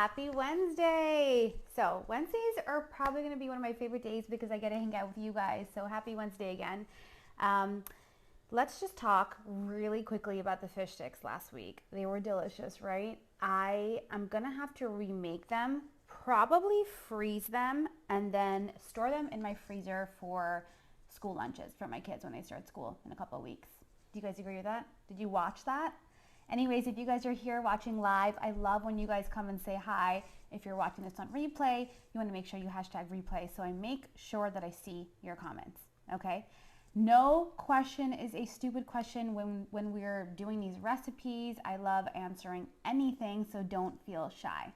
happy Wednesday. So Wednesdays are probably going to be one of my favorite days because I get to hang out with you guys. So happy Wednesday again. Let's just talk really quickly about the fish sticks last week. They were delicious, right? I'm going to have to remake them, probably freeze them, and then store them in my freezer for school lunches for my kids when they start school in a couple of weeks. Do you guys agree with that? Did you watch that? Anyways, if you guys are here watching live, I love when you guys come and say hi. If you're watching this on replay, you want to make sure you hashtag replay so I make sure that I see your comments, okay? No question is a stupid question when we're doing these recipes. I love answering anything, so don't feel shy.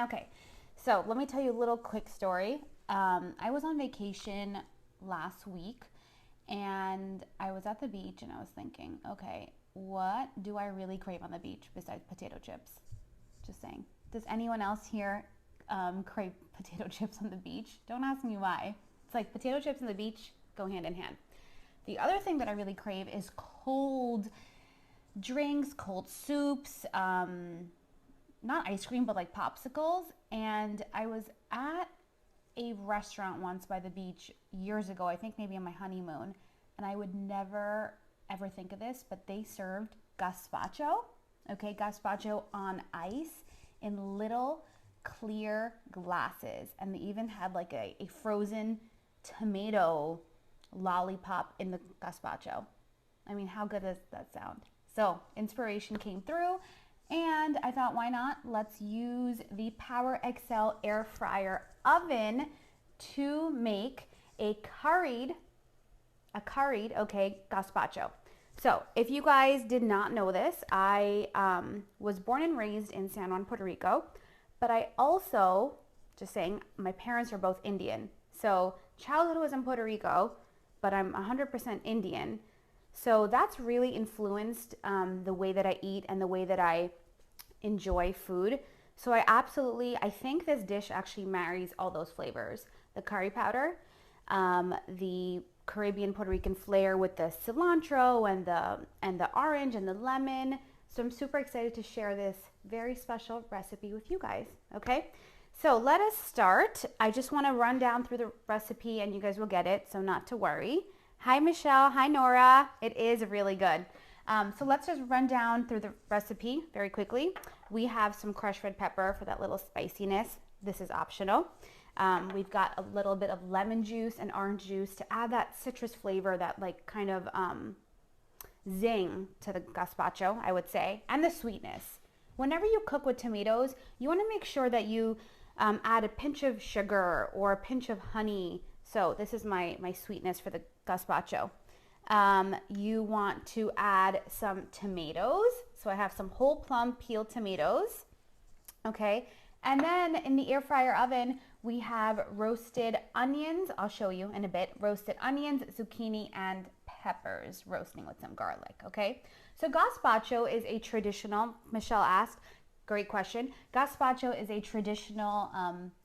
Okay, so let me tell you a little quick story. I was on vacation last week and I was at the beach and I was thinking, okay, what do I really crave on the beach besides potato chips? Just saying. Does anyone else here crave potato chips on the beach? Don't ask me why. It's like potato chips and the beach go hand in hand. The other thing that I really crave is cold drinks, cold soups, not ice cream, but like popsicles. And I was at a restaurant once by the beach years ago, I think maybe on my honeymoon, and I would never ever think of this, but they served gazpacho, okay, gazpacho on ice in little clear glasses, and they even had like a frozen tomato lollipop in the gazpacho. I mean, how good does that sound? So inspiration came through and I thought, why not? Let's use the PowerXL air fryer oven to make a curried, okay, gazpacho. So if you guys did not know this, I was born and raised in San Juan, Puerto Rico, but I also, just saying, my parents are both Indian. So childhood was in Puerto Rico, but I'm 100% Indian. So that's really influenced the way that I eat and the way that I enjoy food. So I think this dish actually marries all those flavors. The curry powder, the Caribbean Puerto Rican flair with the cilantro and the orange and the lemon. So I'm super excited to share this very special recipe with you guys, okay? So let us start. I just want to run down through the recipe and you guys will get it, so not to worry. Hi Michelle, hi Nora. It is really good. So let's just run down through the recipe very quickly. We have some crushed red pepper for that little spiciness. This is optional. We've got a little bit of lemon juice and orange juice to add that citrus flavor, that like kind of zing to the gazpacho, I would say, and the sweetness. Whenever you cook with tomatoes, you want to make sure that you add a pinch of sugar or a pinch of honey. So this is my sweetness for the gazpacho. You want to add some tomatoes. So I have some whole plum peeled tomatoes. Okay. And then in the air fryer oven, we have roasted onions. I'll show you in a bit. Roasted onions, zucchini, and peppers roasting with some garlic. Okay. So gazpacho is a traditional, Michelle asked, great question. Gazpacho is a traditional,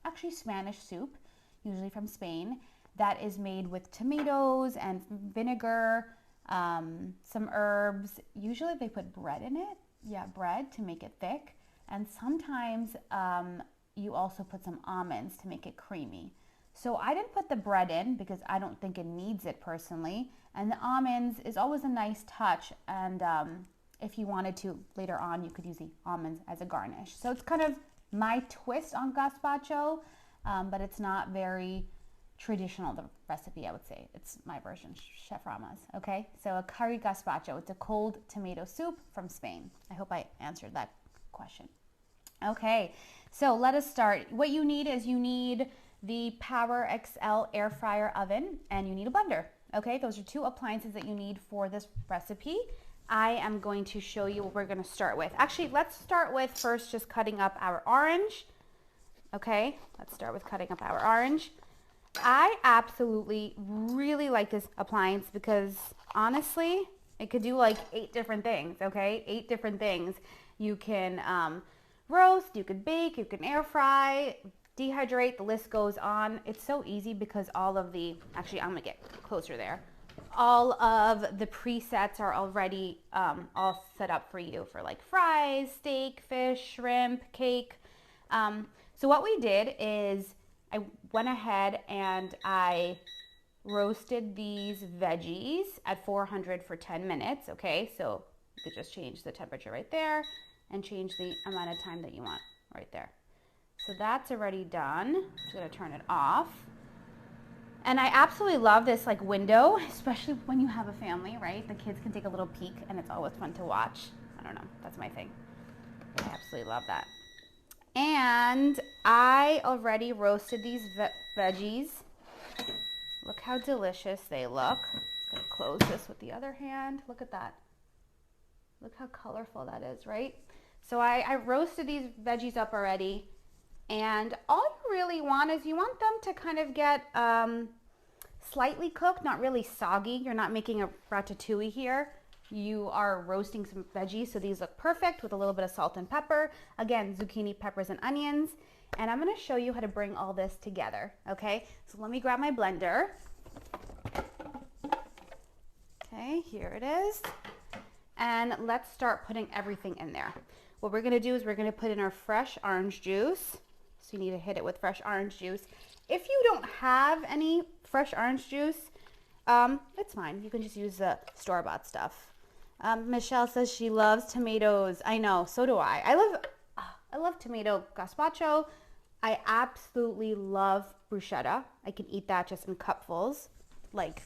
actually Spanish soup, usually from Spain, that is made with tomatoes and vinegar, some herbs. Usually they put bread in it. Yeah, bread to make it thick. And sometimes you also put some almonds to make it creamy. So I didn't put the bread in because I don't think it needs it personally. And the almonds is always a nice touch. And if you wanted to later on, you could use the almonds as a garnish. So it's kind of my twist on gazpacho, but it's not very traditional, the recipe, I would say. It's my version, Chef Rama's, okay? So a curry gazpacho, it's a cold tomato soup from Spain. I hope I answered that question. Okay, so let us start. What you need is you need the PowerXL air fryer oven and you need a blender, okay? Those are two appliances that you need for this recipe. I am going to show you what we're gonna start with. Actually, let's start with first just cutting up our orange. Okay, let's start with cutting up our orange. I absolutely really like this appliance because honestly, it could do like 8 different things, okay? 8 different things. You can roast, you could bake, you can air fry, dehydrate, the list goes on. It's so easy because all of the, actually I'm gonna get closer there. All of the presets are already all set up for you for like fries, steak, fish, shrimp, cake. So what we did is I went ahead and I roasted these veggies at 400 for 10 minutes, okay? So you could just change the temperature right there and change the amount of time that you want right there. So that's already done. I'm just gonna turn it off. And I absolutely love this like window, especially when you have a family, right? The kids can take a little peek and it's always fun to watch. I don't know, that's my thing. I absolutely love that. And I already roasted these veggies. Look how delicious they look. I'm gonna close this with the other hand. Look at that. Look how colorful that is, right? So I roasted these veggies up already. And all you really want is you want them to kind of get slightly cooked, not really soggy. You're not making a ratatouille here. You are roasting some veggies, so these look perfect with a little bit of salt and pepper. Again, zucchini, peppers, and onions. And I'm gonna show you how to bring all this together, okay? So let me grab my blender. Okay, here it is. And let's start putting everything in there. What we're gonna do is we're gonna put in our fresh orange juice. So you need to hit it with fresh orange juice. If you don't have any fresh orange juice, it's fine. You can just use the store-bought stuff. Michelle says she loves tomatoes. I know, so do I. I love tomato gazpacho. I absolutely love bruschetta. I can eat that just in cupfuls. Like,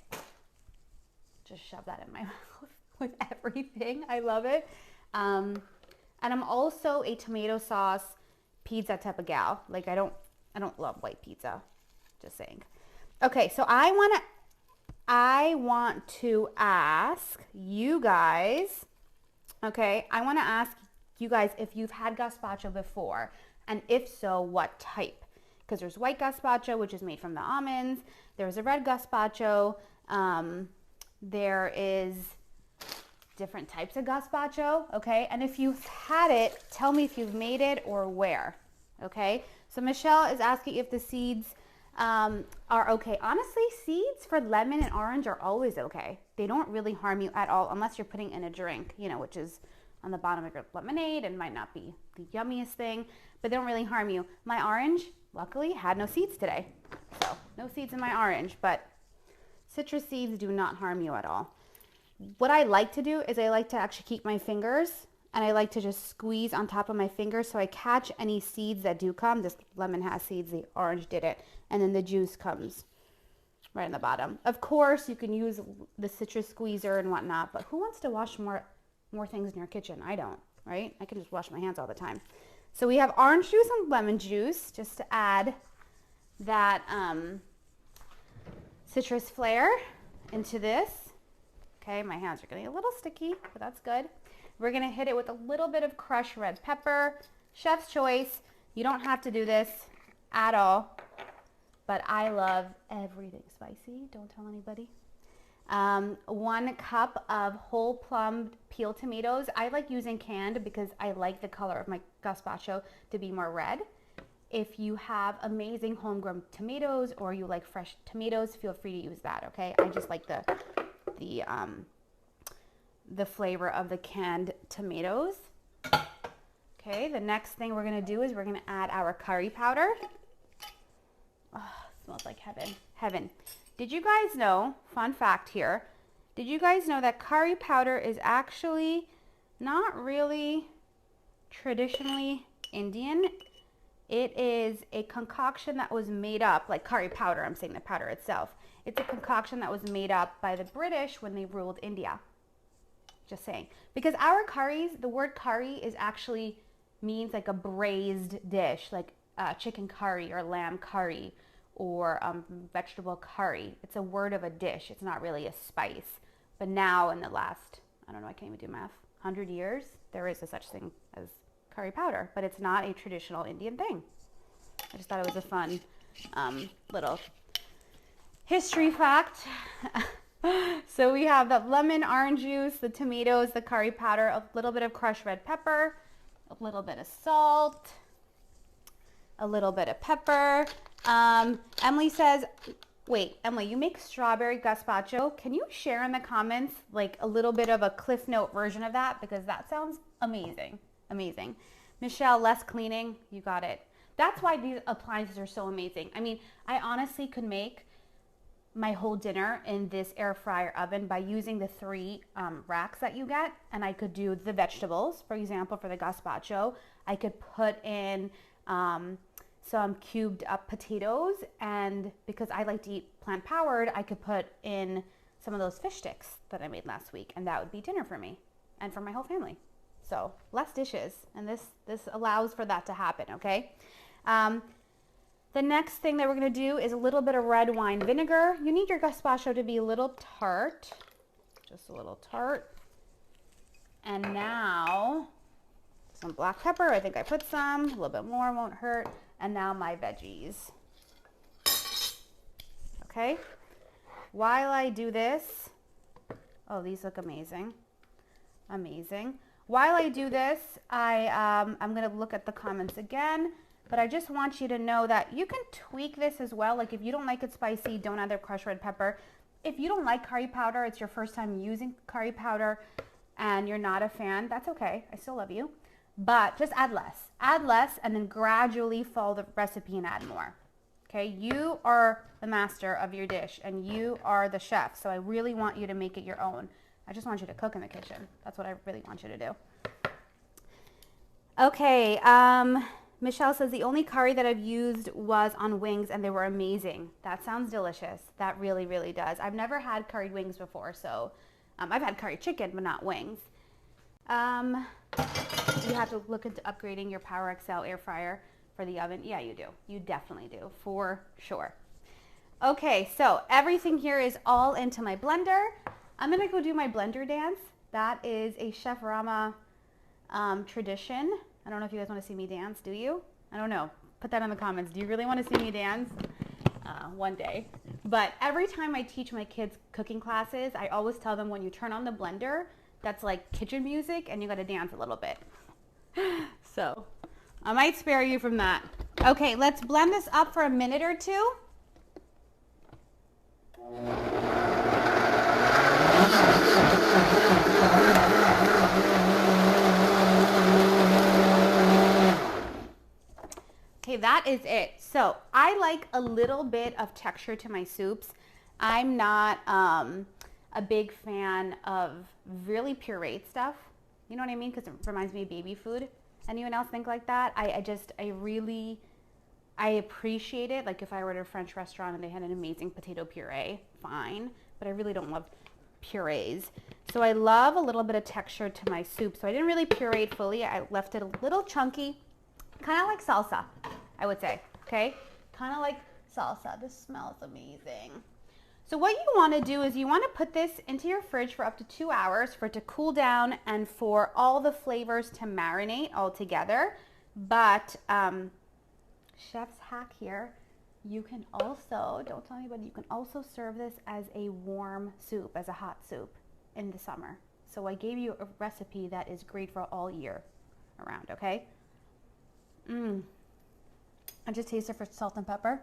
just shove that in my mouth with everything. I love it. And I'm also a tomato sauce pizza type of gal. Like, I don't love white pizza. Just saying. Okay, so I want to ask you guys, okay, I want to ask you guys if you've had gazpacho before, and if so, what type? Because there's white gazpacho, which is made from the almonds. There's a red gazpacho. There is different types of gazpacho, okay? And if you've had it, tell me if you've made it or where, okay? So Michelle is asking if the seeds are okay. Honestly, seeds for lemon and orange are always okay. They don't really harm you at all unless you're putting in a drink, you know, which is on the bottom of your lemonade and might not be the yummiest thing, but they don't really harm you. My orange, luckily, had no seeds today. So no seeds in my orange, but citrus seeds do not harm you at all. What I like to do is I like to actually keep my fingers and I like to just squeeze on top of my fingers so I catch any seeds that do come. This lemon has seeds, the orange didn't, and then the juice comes right in the bottom. Of course, you can use the citrus squeezer and whatnot, but who wants to wash more things in your kitchen? I don't, right? I can just wash my hands all the time. So we have orange juice and lemon juice just to add that citrus flair into this. Okay, my hands are getting a little sticky, but that's good. We're gonna hit it with a little bit of crushed red pepper. Chef's choice. You don't have to do this at all, but I love everything spicy. Don't tell anybody. 1 cup of whole plum peeled tomatoes. I like using canned because I like the color of my gazpacho to be more red. If you have amazing homegrown tomatoes or you like fresh tomatoes, feel free to use that, okay? I just like the flavor of the canned tomatoes. Okay, the next thing we're gonna do is we're gonna add our curry powder. Oh, it smells like heaven. Heaven. Did you guys know, fun fact here, did you guys know that curry powder is actually not really traditionally Indian? It is a concoction that was made up, like curry powder, I'm saying the powder itself. It's a concoction that was made up by the British when they ruled India. Just saying. Because our curries, the word curry is actually means like a braised dish, like chicken curry or lamb curry or vegetable curry. It's a word of a dish. It's not really a spice. But now in the last, I don't know, I can't even do math, 100 years, there is a such thing as curry powder, but it's not a traditional Indian thing. I just thought it was a fun little history fact. So we have the lemon, orange juice, the tomatoes, the curry powder, a little bit of crushed red pepper, a little bit of salt, a little bit of pepper. Emily says, wait, Emily, you make strawberry gazpacho. Can you share in the comments like a little bit of a Cliff Note version of that? Because that sounds amazing. Amazing. Michelle, less cleaning. You got it. That's why these appliances are so amazing. I mean, I honestly could make my whole dinner in this air fryer oven by using the 3 racks that you get, and I could do the vegetables, for example, for the gazpacho. I could put in some cubed up potatoes, and because I like to eat plant powered, I could put in some of those fish sticks that I made last week, and that would be dinner for me and for my whole family. So less dishes, and this allows for that to happen, okay? The next thing that we're going to do is a little bit of red wine vinegar. You need your gazpacho to be a little tart, just a little tart. And now some black pepper. I think I put some, a little bit more, won't hurt. And now my veggies. Okay. While I do this, oh, these look amazing. Amazing. While I do this, I'm going to look at the comments again. But I just want you to know that you can tweak this as well. Like if you don't like it spicy, don't add the crushed red pepper. If you don't like curry powder, it's your first time using curry powder and you're not a fan, that's okay. I still love you. But just add less. Add less and then gradually follow the recipe and add more. Okay, you are the master of your dish and you are the chef. So I really want you to make it your own. I just want you to cook in the kitchen. That's what I really want you to do. Okay, Michelle says the only curry that I've used was on wings and they were amazing. That sounds delicious. That really, really does. I've never had curried wings before, so I've had curry chicken, but not wings. You have to look into upgrading your PowerXL air fryer for the oven. Yeah, you do. You definitely do, for sure. Okay, so everything here is all into my blender. I'm gonna go do my blender dance. That is a Chef Rama tradition. I don't know if you guys want to see me dance. Do you? I don't know. Put that in the comments. Do you really want to see me dance? One day. But every time I teach my kids cooking classes, I always tell them when you turn on the blender, that's like kitchen music and you got to dance a little bit. So I might spare you from that. Okay, let's blend this up for a minute or two. Okay, that is it. So I like a little bit of texture to my soups. I'm not a big fan of really pureed stuff. You know what I mean? Because it reminds me of baby food. Anyone else think like that? I appreciate it. Like if I were at a French restaurant and they had an amazing potato puree, fine. But I really don't love purees. So I love a little bit of texture to my soup. So I didn't really puree it fully. I left it a little chunky. Kind of like salsa, I would say, okay? Kind of like salsa. This smells amazing. So what you want to do is you want to put this into your fridge for up to 2 hours for it to cool down and for all the flavors to marinate all together. But chef's hack here, you can also, don't tell anybody, you can also serve this as a warm soup, as a hot soup in the summer. So I gave you a recipe that is great for all year around, okay? I just tasted for salt and pepper.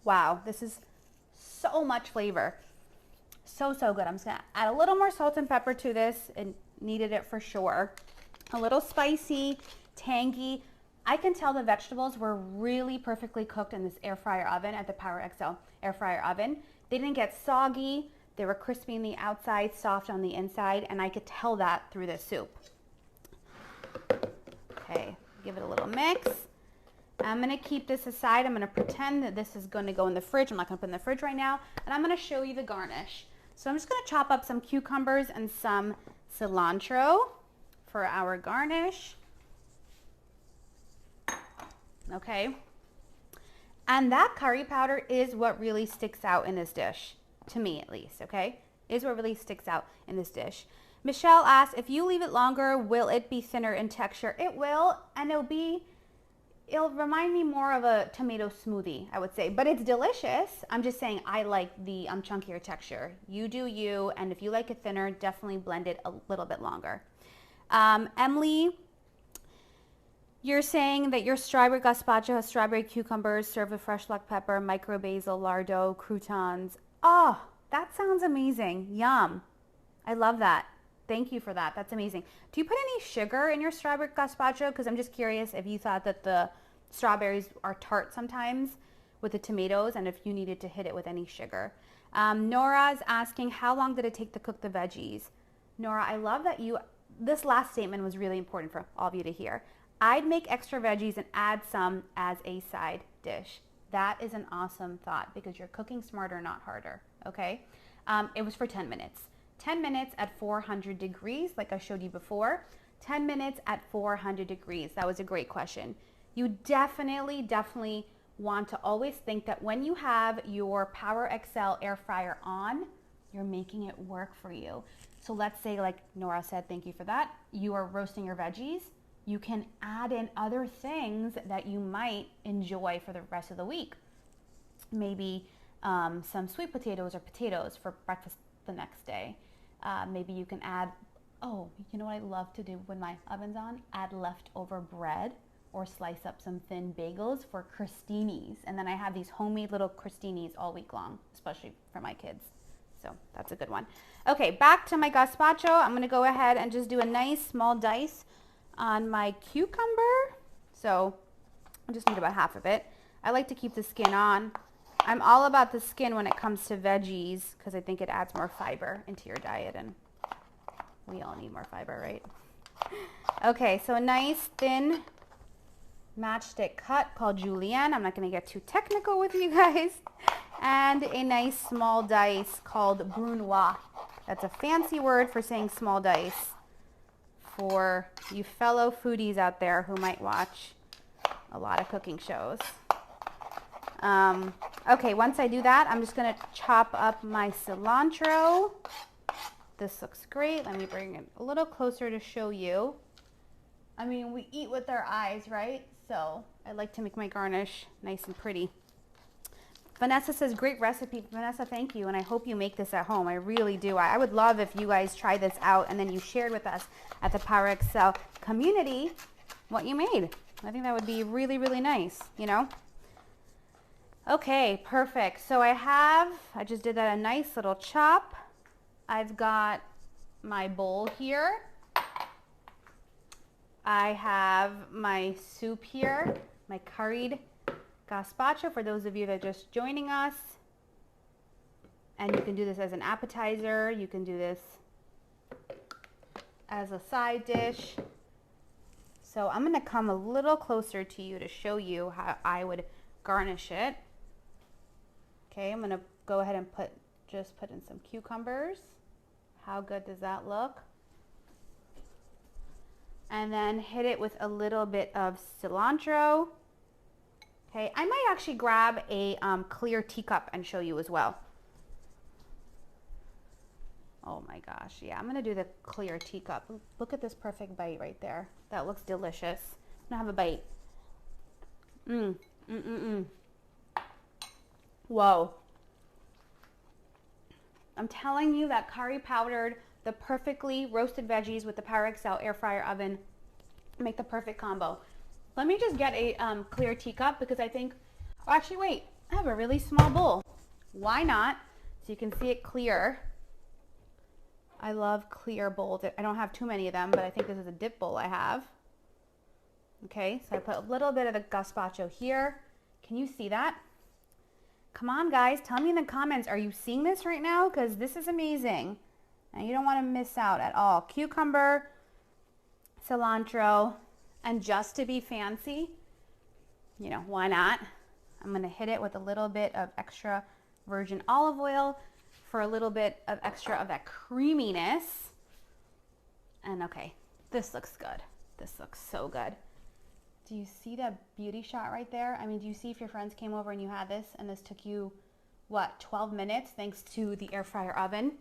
Wow, this is so much flavor. So good. I'm just gonna add a little more salt and pepper to this. It needed it for sure. A little spicy, tangy. I can tell the vegetables were really perfectly cooked in this air fryer oven at the PowerXL air fryer oven. They didn't get soggy. They were crispy on the outside, soft on the inside, and I could tell that through the soup. Okay. Give it a little mix. I'm going to keep this aside. I'm going to pretend that this is going to go in the fridge. I'm not going to put it in the fridge right now. And I'm going to show you the garnish. So I'm just going to chop up some cucumbers and some cilantro for our garnish. Okay. And that curry powder is what really sticks out in this dish, to me at least, okay? Is what really sticks out in this dish. Michelle asked, if you leave it longer, will it be thinner in texture? It will, and it'll remind me more of a tomato smoothie, I would say. But it's delicious. I'm just saying I like the chunkier texture. You do you, and if you like it thinner, definitely blend it a little bit longer. Emily, you're saying that your strawberry gazpacho has strawberry cucumbers served with fresh black pepper, micro basil, lardo, croutons. Oh, that sounds amazing. Yum. I love that. Thank you for that. That's amazing. Do you put any sugar in your strawberry gazpacho? Because I'm just curious if you thought that the strawberries are tart sometimes with the tomatoes, and if you needed to hit it with any sugar. Nora's asking, how long did it take to cook the veggies? Nora, I love that this last statement was really important for all of you to hear. I'd make extra veggies and add some as a side dish. That is an awesome thought because you're cooking smarter, not harder, okay? It was for 10 minutes. 10 minutes at 400 degrees, like I showed you before. 10 minutes at 400 degrees. That was a great question. You definitely want to always think that when you have your PowerXL air fryer on, you're making it work for you. So let's say, like Nora said, thank you for that, you are roasting your veggies. You can add in other things that you might enjoy for the rest of the week. Maybe some sweet potatoes or potatoes for breakfast the next day. Maybe you can add, oh, you know what I love to do when my oven's on? Add leftover bread or slice up some thin bagels for crostinis. And then I have these homemade little crostinis all week long, especially for my kids. So that's a good one. Okay, back to my gazpacho. I'm gonna go ahead and just do a nice small dice on my cucumber. So I just need about half of it. I like to keep the skin on. I'm all about the skin when it comes to veggies because I think it adds more fiber into your diet, and we all need more fiber, right? Okay, so a nice thin matchstick cut called julienne. I'm not going to get too technical with you guys. And a nice small dice called brunoise. That's a fancy word for saying small dice for you fellow foodies out there who might watch a lot of cooking shows. Okay, once I do that, I'm just going to chop up my cilantro. This looks great. Let me bring it a little closer to show you. I mean, we eat with our eyes, right? So I like to make my garnish nice and pretty. Vanessa says, great recipe. Vanessa, thank you. And I hope you make this at home. I really do. I would love if you guys try this out and then you shared with us at the PowerXL community what you made. I think that would be really, really nice, you know? Okay, perfect. So I just did that a nice little chop. I've got my bowl here. I have my soup here, my curried gazpacho for those of you that are just joining us. And you can do this as an appetizer. You can do this as a side dish. So I'm going to come a little closer to you to show you how I would garnish it. Okay, I'm going to go ahead and just put in some cucumbers. How good does that look? And then hit it with a little bit of cilantro. Okay, I might actually grab a clear teacup and show you as well. Oh my gosh, yeah, I'm gonna do the clear teacup. Look at this perfect bite right there. That looks delicious. I'm gonna have a bite. Whoa. I'm telling you that curry powdered, the perfectly roasted veggies with the PowerXL air fryer oven make the perfect combo. Let me just get a clear teacup because I think, oh, actually wait, I have a really small bowl. Why not? So you can see it clear. I love clear bowls. I don't have too many of them, but I think this is a dip bowl I have. Okay, so I put a little bit of the gazpacho here. Can you see that? Come on, guys. Tell me in the comments, are you seeing this right now? Because this is amazing. And you don't want to miss out at all. Cucumber, cilantro, and just to be fancy, you know, why not? I'm going to hit it with a little bit of extra virgin olive oil for a little bit of extra of that creaminess. And okay, this looks good. This looks so good. Do you see that beauty shot right there? I mean, do you see if your friends came over and you had this and this took you, what, 12 minutes thanks to the air fryer oven,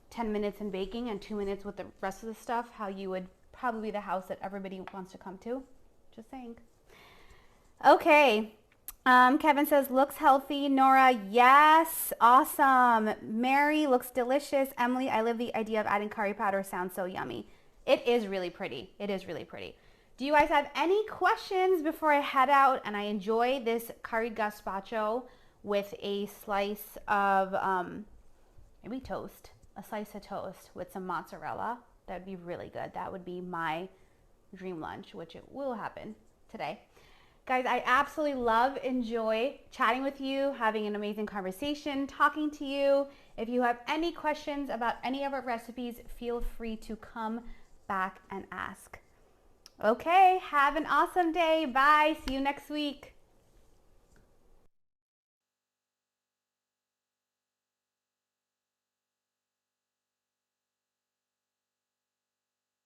10 minutes in baking and 2 minutes with the rest of the stuff, how you would probably be the house that everybody wants to come to? Just saying. Okay. Kevin says, looks healthy. Nora, yes. Awesome. Mary, looks delicious. Emily, I love the idea of adding curry powder. Sounds so yummy. It is really pretty. It is really pretty. Do you guys have any questions before I head out and I enjoy this curried gazpacho with a slice of maybe toast, a slice of toast with some mozzarella? That would be really good. That would be my dream lunch, which it will happen today. Guys, I absolutely enjoy chatting with you, having an amazing conversation, talking to you. If you have any questions about any of our recipes, feel free to come back and ask. Okay, have an awesome day. Bye. See you next week.